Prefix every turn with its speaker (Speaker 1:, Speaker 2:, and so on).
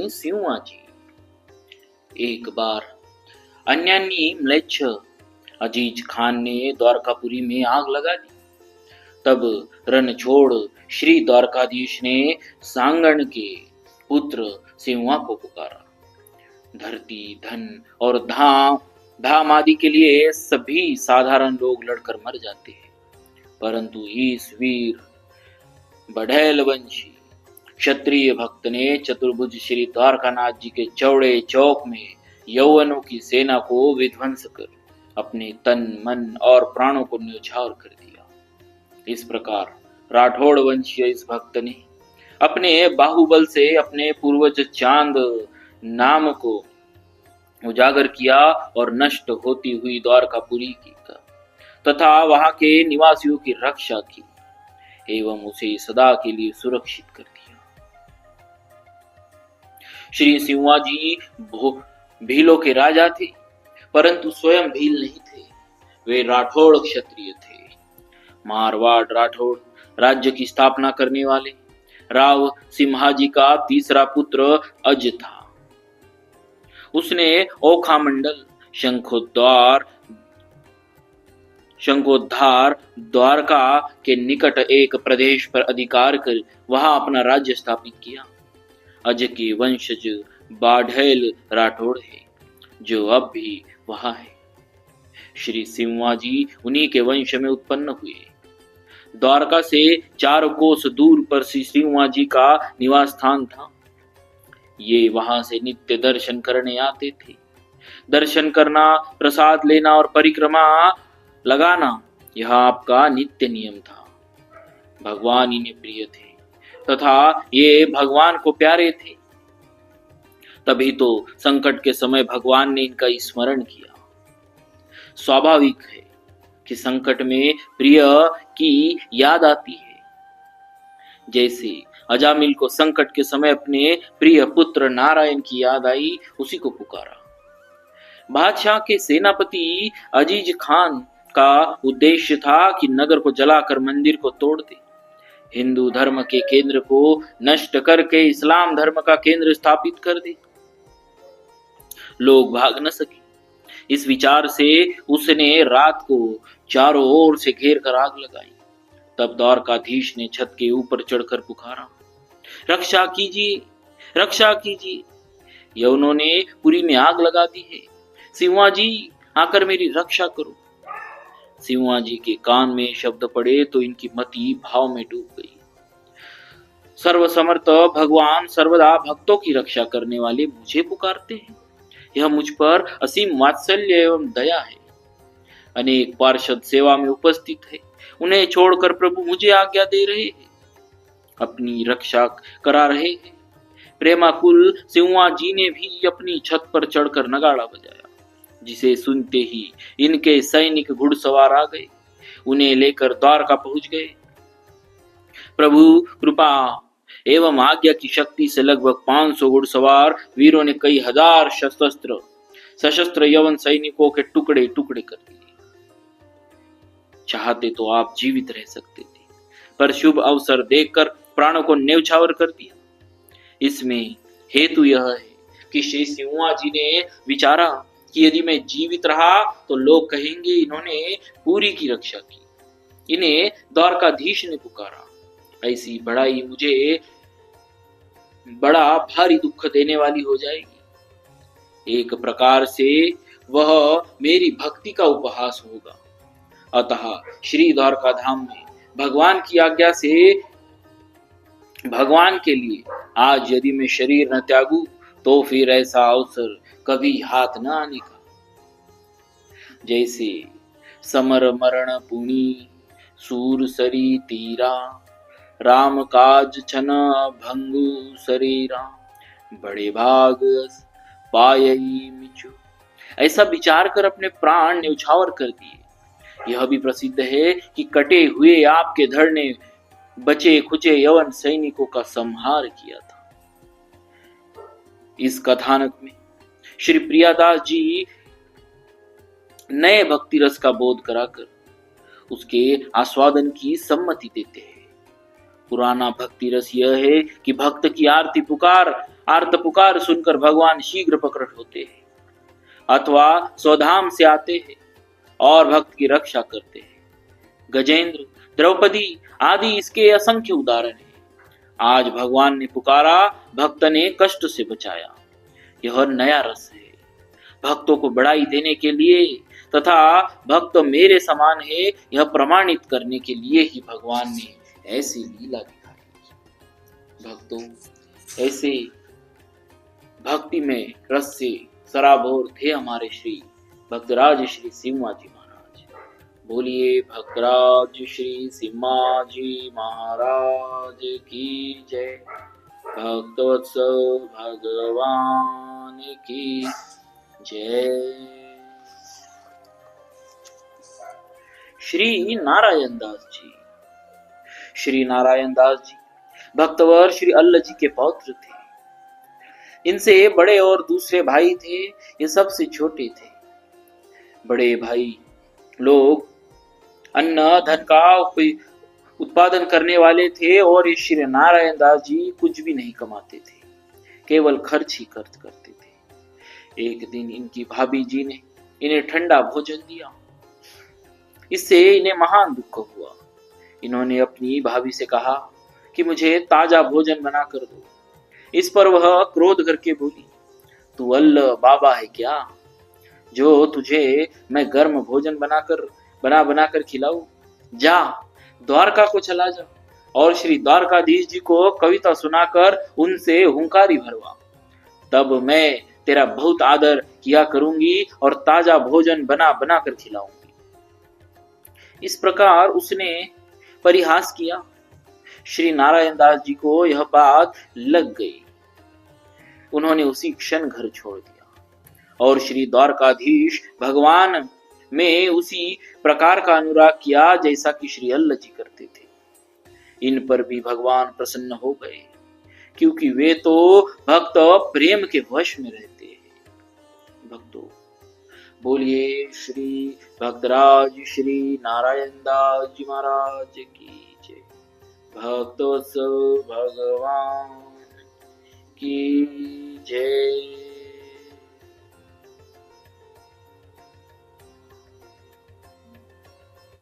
Speaker 1: सिंवा जी। एक बार अन्यान्नी म्लेच्छ अजीज खान ने द्वारकापुरी में आग लगा दी। तब रणछोड़ श्री द्वारकाधीश ने सांगण के पुत्र सिंवा को पुकारा। धरती, धन और धाम आदि के लिए सभी साधारण लोग लड़कर मर जाते हैं, परंतु इस वीर बढ़ैल वंशी क्षत्रिय भक्त ने चतुर्भुज श्री द्वारकानाथ जी के चौड़े चौक में यौवनों की सेना को विध्वंस कर अपने तन, मन और प्राणों को न्यौछावर कर दिया। इस प्रकार राठौड़ वंशीय इस भक्त ने अपने बाहुबल से अपने पूर्वज चांद नाम को उजागर किया और नष्ट होती हुई द्वारकापुरी की तथा वहां के निवासियों की रक्षा की एवं उसे सदा के लिए सुरक्षित कर दिया। श्री सिंवा जी भीलों के राजा थे, परंतु स्वयं भील नहीं थे। वे राठौड़ क्षत्रिय थे। मारवाड़ राठौड़ राज्य की स्थापना करने वाले राव सिम्हाजी का तीसरा पुत्र अज था। उसने ओखा मंडल, शंखोद्धार द्वारका के निकट एक प्रदेश पर अधिकार कर वहां अपना राज्य स्थापित किया। अज के वंशज बाढ़ैल राठौड़ है, जो अब भी वहां है। श्री सिंवा जी उन्हीं के वंश में उत्पन्न हुए। द्वारका से 4 कोस दूर पर श्री सिंवा जी का निवास स्थान था। ये वहां से नित्य दर्शन करने आते थे। दर्शन करना, प्रसाद लेना और परिक्रमा लगाना यह आपका नित्य नियम था। भगवान इन्हें प्रिय थे तथा ये भगवान को प्यारे थे। तभी तो संकट के समय भगवान ने इनका स्मरण किया। स्वाभाविक है कि संकट में प्रिय की याद आती है। जैसे अजामिल को संकट के समय अपने प्रिय पुत्र नारायण की याद आई, उसी को पुकारा। बादशाह के सेनापति अजीज खान का उद्देश्य था कि नगर को जलाकर मंदिर को तोड़ दे, हिंदू धर्म के केंद्र को नष्ट करके इस्लाम धर्म का केंद्र स्थापित कर दे, लोग भाग न सके। इस विचार से उसने रात को चारों ओर से घेर कर आग लगाई। तब द्वारकाधीश ने छत के ऊपर चढ़कर पुकारा, रक्षा कीजिए, रक्षा कीजिए, यवनों ने पुरी में आग लगा दी है। सिंवा जी आकर मेरी रक्षा करो। सिंवा जी के कान में शब्द पड़े तो इनकी मति भाव में डूब गई। सर्वसमर्थ भगवान सर्वदा भक्तों की रक्षा करने वाले मुझे पुकारते हैं, यह मुझ पर असीम वात्सल्य एवं दया है। अनेक पार्षद सेवा में उपस्थित है, उन्हें छोड़कर प्रभु मुझे आज्ञा दे रहे हैं, अपनी रक्षा करा रहे हैं। प्रेमाकुल सिंवा जी ने भी अपनी छत पर चढ़कर नगाड़ा बजाया, जिसे सुनते ही इनके सैनिक घुड़सवार आ गए, उन्हें लेकर द्वारका पहुंच गए। प्रभु कृपा एवं आज्ञा की शक्ति से लगभग 500 घुड़सवार वीरों ने कई हजार सशस्त्र यवन सैनिकों के टुकड़े टुकड़े कर दिए। चाहते तो आप जीवित रह सकते थे, पर शुभ अवसर देखकर प्राणों को न्यौछावर कर दिया। इसमें हेतु यह है कि श्री सिंवा जी ने विचारा कि यदि मैं जीवित रहा तो लोग कहेंगे इन्होंने पुरी की रक्षा की, इन्हें द्वारकाधीश ने पुकारा। ऐसी बड़ाई मुझे बड़ा भारी दुख देने वाली हो जाएगी। एक प्रकार से वह मेरी भक्ति का उपहास होगा। अतः श्री द्वारका धाम में भगवान की आज्ञा से भगवान के लिए आज यदि मैं शरीर न त्यागूं तो फिर ऐसा अवसर कभी हाथ न आने का। जैसे समर मरण पुनी सूर सरी तीरा, राम काज छन भंगु शरीरा, बड़े भाग पायई मिचु, ऐसा विचार कर अपने प्राण न्यौछावर कर दिए। यह भी प्रसिद्ध है कि कटे हुए आपके धड़ ने बचे खुचे यवन सैनिकों का संहार किया था। इस कथानक में श्री प्रियादास जी नए भक्ति रस का बोध कराकर उसके आस्वादन की सम्मति देते हैं। पुराना भक्ति रस यह है कि भक्त की आरती पुकार आर्त पुकार सुनकर भगवान शीघ्र प्रकट होते हैं अथवा स्वधाम से आते हैं और भक्त की रक्षा करते हैं। गजेंद्र, द्रौपदी आदि इसके असंख्य उदाहरण हैं। आज भगवान ने पुकारा, भक्त ने कष्ट से बचाया। यह नया रस है भक्तों को बढ़ाई देने के लिए तथा भक्त मेरे समान है यह प्रमाणित करने के लिए ही भगवान ने ऐसी लीला दिखाई। भक्तों, ऐसे भक्ति में रस से सराबोर थे हमारे श्री भक्तराज श्री सिम्हा जी महाराज। बोलिए भक्तराज श्री सिम्हा जी महाराज की जय। भक्तवत्सल भगवान की जय। श्री नारायण दास जी। श्री नारायण दास जी भक्तवर श्री अल्लाह जी के पौत्र थे। इनसे बड़े और दूसरे भाई थे, ये सबसे छोटे थे। बड़े भाई लोग अन्न धन का उत्पादन करने वाले थे और श्री नारायण दास जी कुछ भी नहीं कमाते थे, केवल खर्च ही खर्च करते थे। एक दिन इनकी भाभी जी ने इन्हें ठंडा भोजन दिया, इससे इन्हें महान दुख हुआ। इन्होंने अपनी भाभी से कहा कि मुझे ताजा भोजन बना कर दो। इस पर वह क्रोध करके बोली, तू अल्लाह बाबा है क्या जो तुझे मैं गर्म भोजन बना कर खिलाऊं? जा द्वारका को चला जा और श्री द्वारकाधीश जी को कविता सुनाकर उनसे हुंकारी भरवा, तब मैं तेरा बहुत आदर किया करूंगी और ताजा भोजन बना कर खिलाऊंगी। इस प्रकार उसने परिहास किया। श्री नारायण दास जी को यह बात लग गई। उन्होंने उसी क्षण घर छोड़ दिया और श्री द्वारकाधीश भगवान में उसी प्रकार का अनुराग किया जैसा कि श्री अल्लाह जी करते थे। इन पर भी भगवान प्रसन्न हो गए, क्योंकि वे तो भक्त प्रेम के वश में रहते हैं। भक्तों, बोलिए श्री भक्तराज श्री नारायण दास जी महाराज की जय। भक्तवत्सल भगवान की जय।